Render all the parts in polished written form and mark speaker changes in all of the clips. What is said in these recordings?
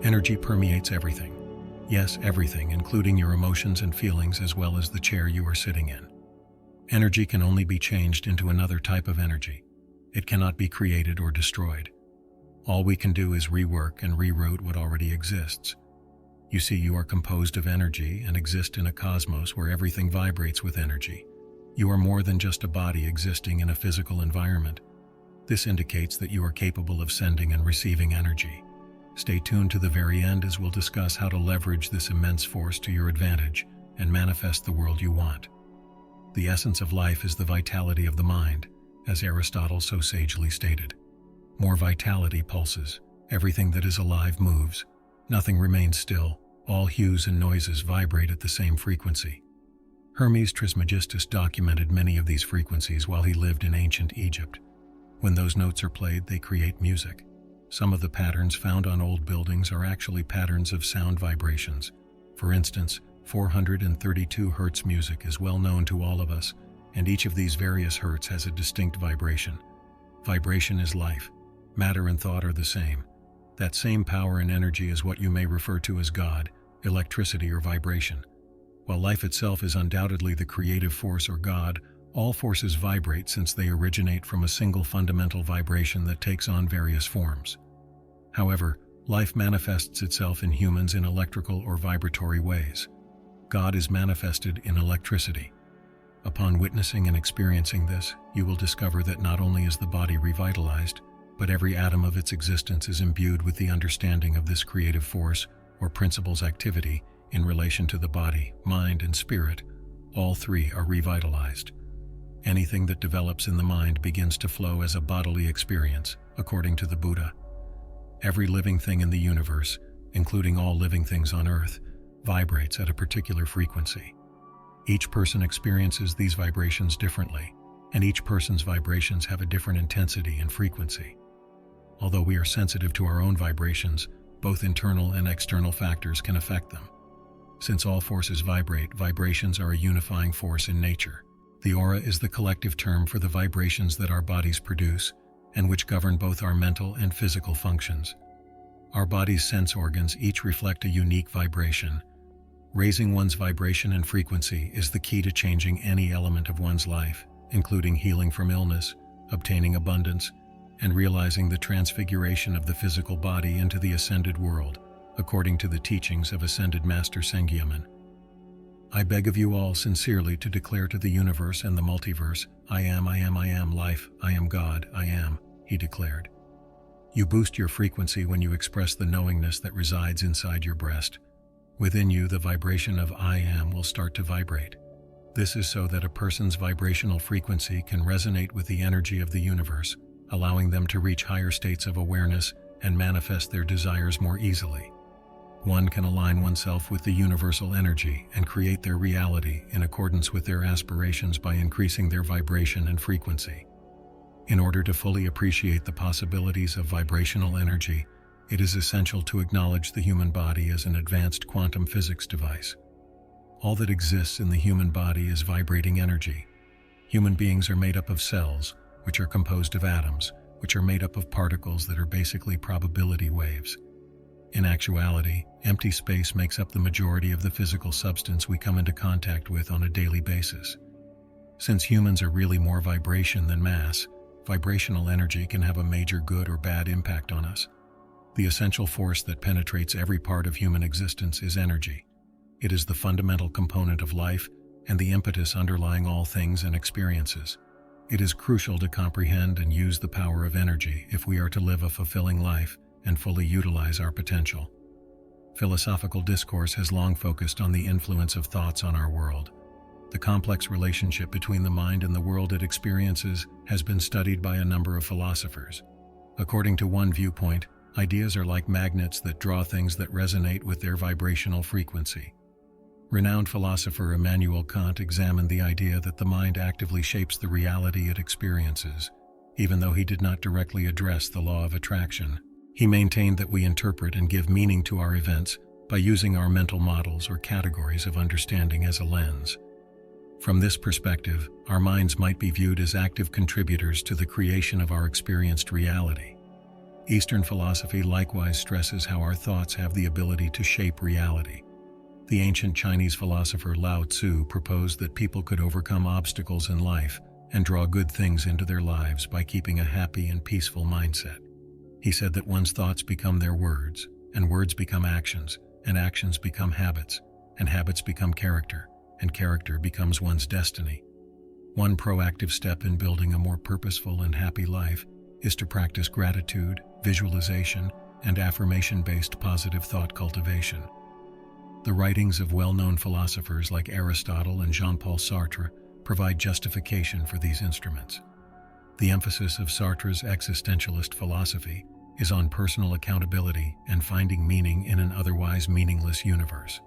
Speaker 1: Energy permeates everything. Yes, everything, including your emotions and feelings as well as the chair you are sitting in. Energy can only be changed into another type of energy. It cannot be created or destroyed. All we can do is rework and reroute what already exists. You see, you are composed of energy and exist in a cosmos where everything vibrates with energy. You are more than just a body existing in a physical environment. This indicates that you are capable of sending and receiving energy. Stay tuned to the very end as we'll discuss how to leverage this immense force to your advantage and manifest the world you want. The essence of life is the vitality of the mind, as Aristotle so sagely stated. More vitality pulses. Everything that is alive moves. Nothing remains still. All hues and noises vibrate at the same frequency. Hermes Trismegistus documented many of these frequencies while he lived in ancient Egypt. When those notes are played, they create music. Some of the patterns found on old buildings are actually patterns of sound vibrations. For instance, 432 Hz music is well known to all of us, and each of these various hertz has a distinct vibration. Vibration is life. Matter and thought are the same. That same power and energy is what you may refer to as God, electricity, or vibration. While life itself is undoubtedly the creative force or God, all forces vibrate since they originate from a single fundamental vibration that takes on various forms. However, life manifests itself in humans in electrical or vibratory ways. God is manifested in electricity. Upon witnessing and experiencing this, you will discover that not only is the body revitalized, but every atom of its existence is imbued with the understanding of this creative force or principle's activity in relation to the body, mind, and spirit. All three are revitalized. Anything that develops in the mind begins to flow as a bodily experience, according to the Buddha. Every living thing in the universe, including all living things on Earth, vibrates at a particular frequency. Each person experiences these vibrations differently, and each person's vibrations have a different intensity and frequency. Although we are sensitive to our own vibrations, both internal and external factors can affect them. Since all forces vibrate, vibrations are a unifying force in nature. The aura is the collective term for the vibrations that our bodies produce, and which govern both our mental and physical functions. Our body's sense organs each reflect a unique vibration. Raising one's vibration and frequency is the key to changing any element of one's life, including healing from illness, obtaining abundance, and realizing the transfiguration of the physical body into the ascended world, according to the teachings of Ascended Master Sengyaman. I beg of you all sincerely to declare to the universe and the multiverse, I am life, I am God, I am, he declared. You boost your frequency when you express the knowingness that resides inside your breast. Within you, the vibration of I am will start to vibrate. This is so that a person's vibrational frequency can resonate with the energy of the universe, allowing them to reach higher states of awareness and manifest their desires more easily. One can align oneself with the universal energy and create their reality in accordance with their aspirations by increasing their vibration and frequency. In order to fully appreciate the possibilities of vibrational energy, it is essential to acknowledge the human body as an advanced quantum physics device. All that exists in the human body is vibrating energy. Human beings are made up of cells, which are composed of atoms, which are made up of particles that are basically probability waves. In actuality, empty space makes up the majority of the physical substance we come into contact with on a daily basis. Since humans are really more vibration than mass, vibrational energy can have a major good or bad impact on us. The essential force that penetrates every part of human existence is energy. It is the fundamental component of life and the impetus underlying all things and experiences. It is crucial to comprehend and use the power of energy if we are to live a fulfilling life and fully utilize our potential. Philosophical discourse has long focused on the influence of thoughts on our world. The complex relationship between the mind and the world it experiences has been studied by a number of philosophers. According to one viewpoint, ideas are like magnets that draw things that resonate with their vibrational frequency. Renowned philosopher Immanuel Kant examined the idea that the mind actively shapes the reality it experiences, even though he did not directly address the law of attraction. He maintained that we interpret and give meaning to our events by using our mental models or categories of understanding as a lens. From this perspective, our minds might be viewed as active contributors to the creation of our experienced reality. Eastern philosophy likewise stresses how our thoughts have the ability to shape reality. The ancient Chinese philosopher Lao Tzu proposed that people could overcome obstacles in life and draw good things into their lives by keeping a happy and peaceful mindset. He said that one's thoughts become their words, and words become actions, and actions become habits, and habits become character, and character becomes one's destiny. One proactive step in building a more purposeful and happy life is to practice gratitude, visualization, and affirmation-based positive thought cultivation. The writings of well-known philosophers like Aristotle and Jean-Paul Sartre provide justification for these instruments. The emphasis of Sartre's existentialist philosophy is on personal accountability and finding meaning in an otherwise meaningless universe.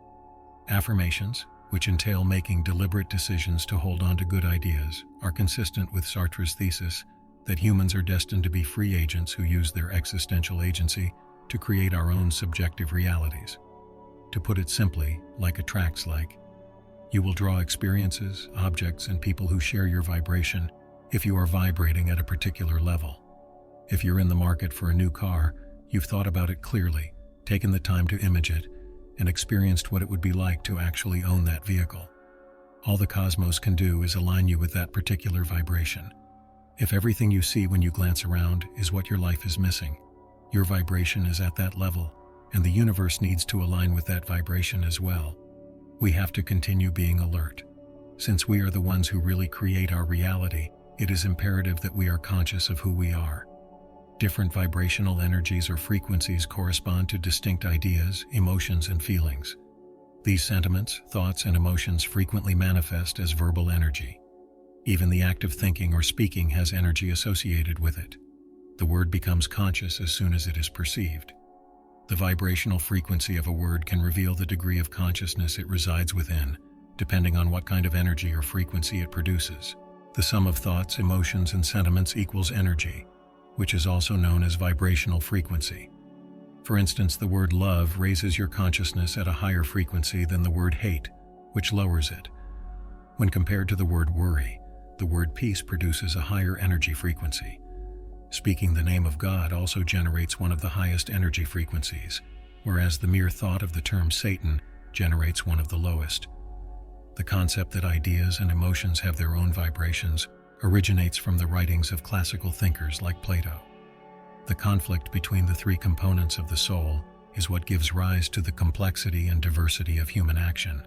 Speaker 1: Affirmations, which entail making deliberate decisions to hold on to good ideas, are consistent with Sartre's thesis that humans are destined to be free agents who use their existential agency to create our own subjective realities. To put it simply, like attracts like, you will draw experiences, objects, and people who share your vibration if you are vibrating at a particular level. If you're in the market for a new car, you've thought about it clearly, taken the time to image it, and experienced what it would be like to actually own that vehicle. All the cosmos can do is align you with that particular vibration. If everything you see when you glance around is what your life is missing, your vibration is at that level, and the universe needs to align with that vibration as well. We have to continue being alert. Since we are the ones who really create our reality, it is imperative that we are conscious of who we are. Different vibrational energies or frequencies correspond to distinct ideas, emotions, and feelings. These sentiments, thoughts, and emotions frequently manifest as verbal energy. Even the act of thinking or speaking has energy associated with it. The word becomes conscious as soon as it is perceived. The vibrational frequency of a word can reveal the degree of consciousness it resides within, depending on what kind of energy or frequency it produces. The sum of thoughts, emotions, and sentiments equals energy, which is also known as vibrational frequency. For instance, the word love raises your consciousness at a higher frequency than the word hate, which lowers it. When compared to the word worry, the word peace produces a higher energy frequency. Speaking the name of God also generates one of the highest energy frequencies, whereas the mere thought of the term Satan generates one of the lowest. The concept that ideas and emotions have their own vibrations originates from the writings of classical thinkers like Plato. The conflict between the three components of the soul is what gives rise to the complexity and diversity of human action.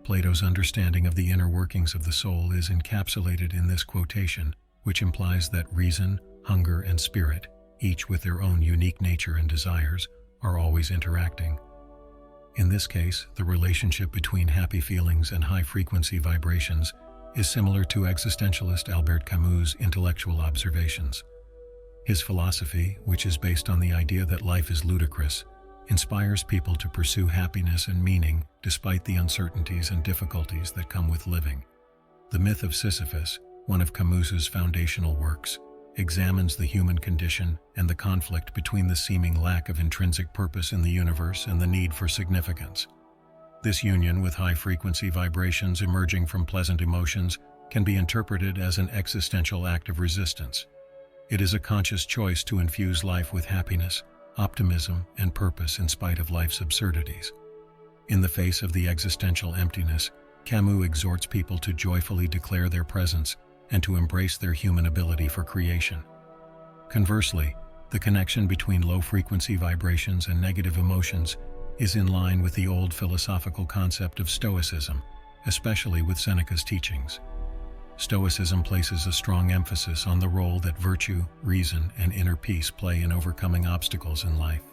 Speaker 1: Plato's understanding of the inner workings of the soul is encapsulated in this quotation, which implies that reason, hunger, and spirit, each with their own unique nature and desires, are always interacting. In this case, the relationship between happy feelings and high-frequency vibrations is similar to existentialist Albert Camus' intellectual observations. His philosophy, which is based on the idea that life is ludicrous, inspires people to pursue happiness and meaning despite the uncertainties and difficulties that come with living. The myth of Sisyphus, one of Camus's foundational works, examines the human condition and the conflict between the seeming lack of intrinsic purpose in the universe and the need for significance. This union with high-frequency vibrations emerging from pleasant emotions can be interpreted as an existential act of resistance. It is a conscious choice to infuse life with happiness, optimism, and purpose in spite of life's absurdities. In the face of the existential emptiness, Camus exhorts people to joyfully declare their presence and to embrace their human ability for creation. Conversely, the connection between low-frequency vibrations and negative emotions is in line with the old philosophical concept of Stoicism, especially with Seneca's teachings. Stoicism places a strong emphasis on the role that virtue, reason, and inner peace play in overcoming obstacles in life.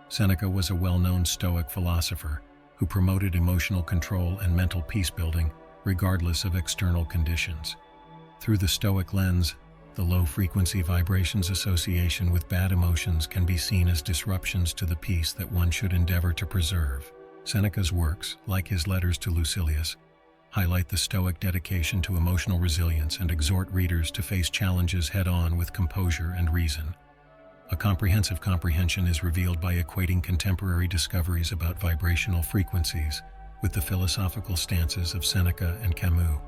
Speaker 1: Seneca was a well-known Stoic philosopher who promoted emotional control and mental peace-building regardless of external conditions. Through the Stoic lens, the low-frequency vibrations association with bad emotions can be seen as disruptions to the peace that one should endeavor to preserve. Seneca's works, like his letters to Lucilius, highlight the Stoic dedication to emotional resilience and exhort readers to face challenges head-on with composure and reason. A comprehensive comprehension is revealed by equating contemporary discoveries about vibrational frequencies with the philosophical stances of Seneca and Camus.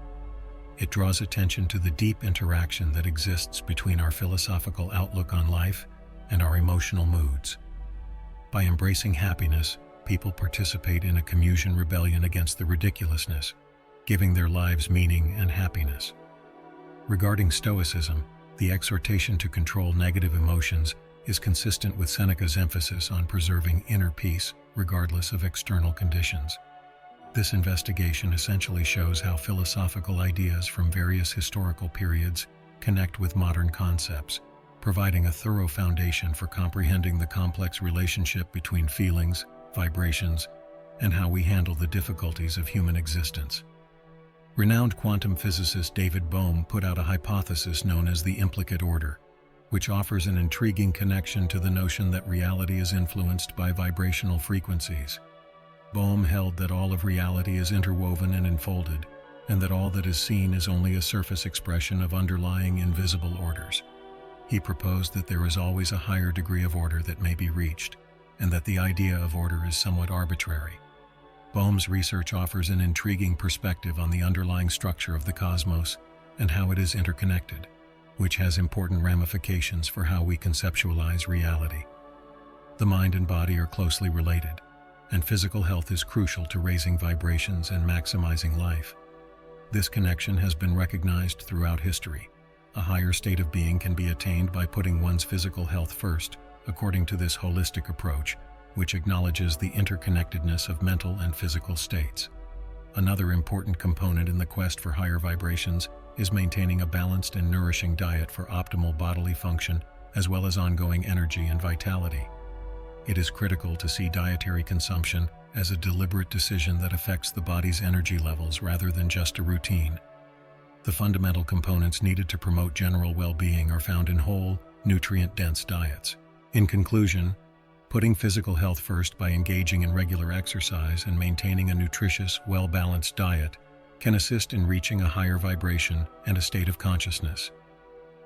Speaker 1: It draws attention to the deep interaction that exists between our philosophical outlook on life and our emotional moods. By embracing happiness, people participate in a communal rebellion against the ridiculousness, giving their lives meaning and happiness. Regarding Stoicism, the exhortation to control negative emotions is consistent with Seneca's emphasis on preserving inner peace regardless of external conditions. This investigation essentially shows how philosophical ideas from various historical periods connect with modern concepts, providing a thorough foundation for comprehending the complex relationship between feelings, vibrations, and how we handle the difficulties of human existence. Renowned quantum physicist David Bohm put out a hypothesis known as the implicate order, which offers an intriguing connection to the notion that reality is influenced by vibrational frequencies. Bohm held that all of reality is interwoven and enfolded, and that all that is seen is only a surface expression of underlying invisible orders. He proposed that there is always a higher degree of order that may be reached, and that the idea of order is somewhat arbitrary. Bohm's research offers an intriguing perspective on the underlying structure of the cosmos and how it is interconnected, which has important ramifications for how we conceptualize reality. The mind and body are closely related, and physical health is crucial to raising vibrations and maximizing life. This connection has been recognized throughout history. A higher state of being can be attained by putting one's physical health first, according to this holistic approach, which acknowledges the interconnectedness of mental and physical states. Another important component in the quest for higher vibrations is maintaining a balanced and nourishing diet for optimal bodily function, as well as ongoing energy and vitality. It is critical to see dietary consumption as a deliberate decision that affects the body's energy levels rather than just a routine. The fundamental components needed to promote general well-being are found in whole, nutrient-dense diets. In conclusion, putting physical health first by engaging in regular exercise and maintaining a nutritious, well-balanced diet can assist in reaching a higher vibration and a state of consciousness.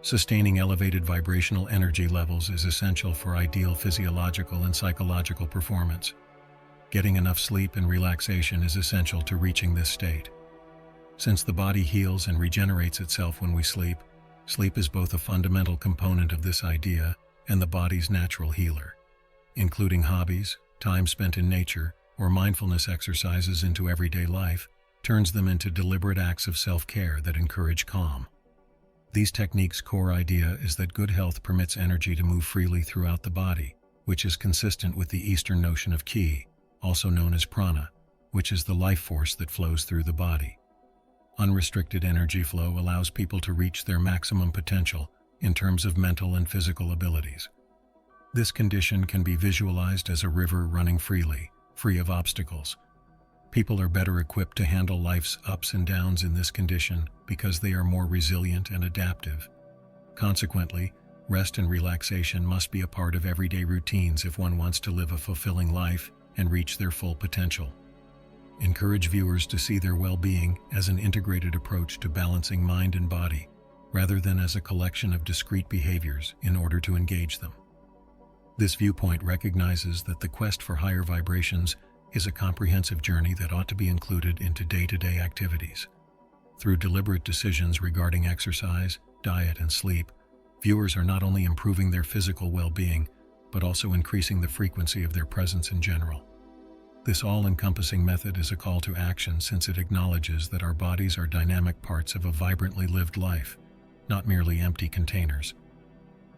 Speaker 1: Sustaining elevated vibrational energy levels is essential for ideal physiological and psychological performance. Getting enough sleep and relaxation is essential to reaching this state. Since the body heals and regenerates itself when we sleep, sleep is both a fundamental component of this idea and the body's natural healer. Including hobbies, time spent in nature, or mindfulness exercises into everyday life turns them into deliberate acts of self-care that encourage calm. These techniques' core idea is that good health permits energy to move freely throughout the body, which is consistent with the Eastern notion of ki, also known as prana, which is the life force that flows through the body. Unrestricted energy flow allows people to reach their maximum potential in terms of mental and physical abilities. This condition can be visualized as a river running freely, free of obstacles. People are better equipped to handle life's ups and downs in this condition because they are more resilient and adaptive. Consequently, rest and relaxation must be a part of everyday routines if one wants to live a fulfilling life and reach their full potential. Encourage viewers to see their well-being as an integrated approach to balancing mind and body, rather than as a collection of discrete behaviors in order to engage them. This viewpoint recognizes that the quest for higher vibrations is a comprehensive journey that ought to be included into day-to-day activities. Through deliberate decisions regarding exercise, diet, and sleep, viewers are not only improving their physical well-being, but also increasing the frequency of their presence in general. This all-encompassing method is a call to action since it acknowledges that our bodies are dynamic parts of a vibrantly lived life, not merely empty containers.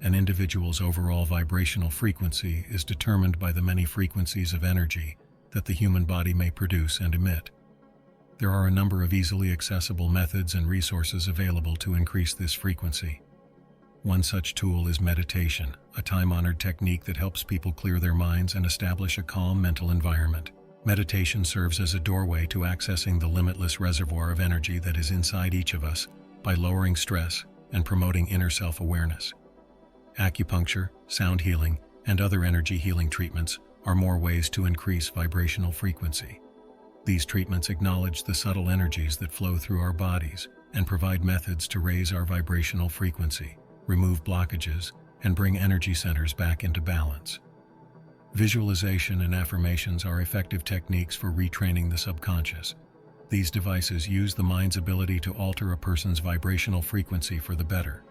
Speaker 1: An individual's overall vibrational frequency is determined by the many frequencies of energy that the human body may produce and emit. There are a number of easily accessible methods and resources available to increase this frequency. One such tool is meditation, a time-honored technique that helps people clear their minds and establish a calm mental environment. Meditation serves as a doorway to accessing the limitless reservoir of energy that is inside each of us by lowering stress and promoting inner self-awareness. Acupuncture, sound healing, and other energy healing treatments are more ways to increase vibrational frequency. These treatments acknowledge the subtle energies that flow through our bodies and provide methods to raise our vibrational frequency, remove blockages, and bring energy centers back into balance. Visualization and affirmations are effective techniques for retraining the subconscious. These devices use the mind's ability to alter a person's vibrational frequency for the better.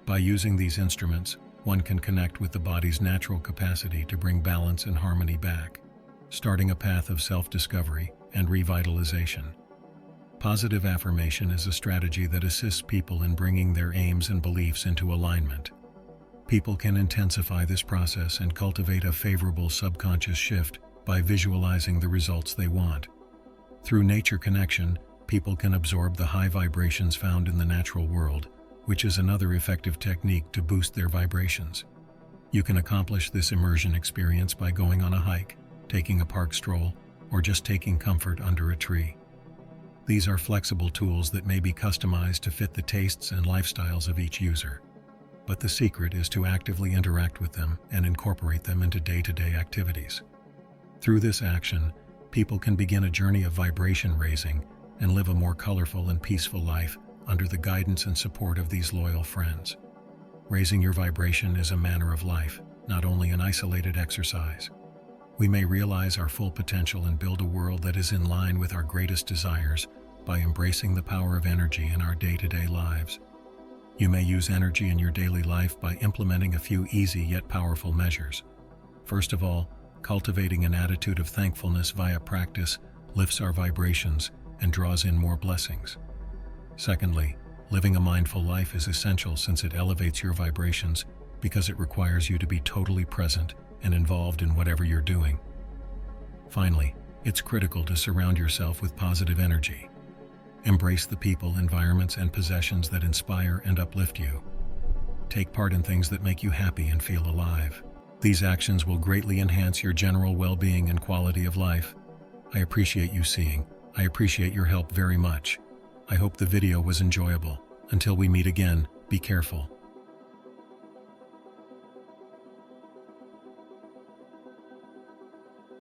Speaker 1: By using these instruments, one can connect with the body's natural capacity to bring balance and harmony back, starting a path of self-discovery and revitalization. Positive affirmation is a strategy that assists people in bringing their aims and beliefs into alignment. People can intensify this process and cultivate a favorable subconscious shift by visualizing the results they want. Through nature connection, people can absorb the high vibrations found in the natural world, which is another effective technique to boost their vibrations. You can accomplish this immersion experience by going on a hike, taking a park stroll, or just taking comfort under a tree. These are flexible tools that may be customized to fit the tastes and lifestyles of each user. But the secret is to actively interact with them and incorporate them into day-to-day activities. Through this action, people can begin a journey of vibration raising and live a more colorful and peaceful life under the guidance and support of these loyal friends. Raising your vibration is a manner of life, not only an isolated exercise. We may realize our full potential and build a world that is in line with our greatest desires by embracing the power of energy in our day-to-day lives. You may use energy in your daily life by implementing a few easy yet powerful measures. First of all, cultivating an attitude of thankfulness via practice lifts our vibrations and draws in more blessings. Secondly, living a mindful life is essential since it elevates your vibrations because it requires you to be totally present and involved in whatever you're doing. Finally, it's critical to surround yourself with positive energy. Embrace the people, environments, and possessions that inspire and uplift you. Take part in things that make you happy and feel alive. These actions will greatly enhance your general well-being and quality of life. I appreciate your help very much. I hope the video was enjoyable. Until we meet again, be careful.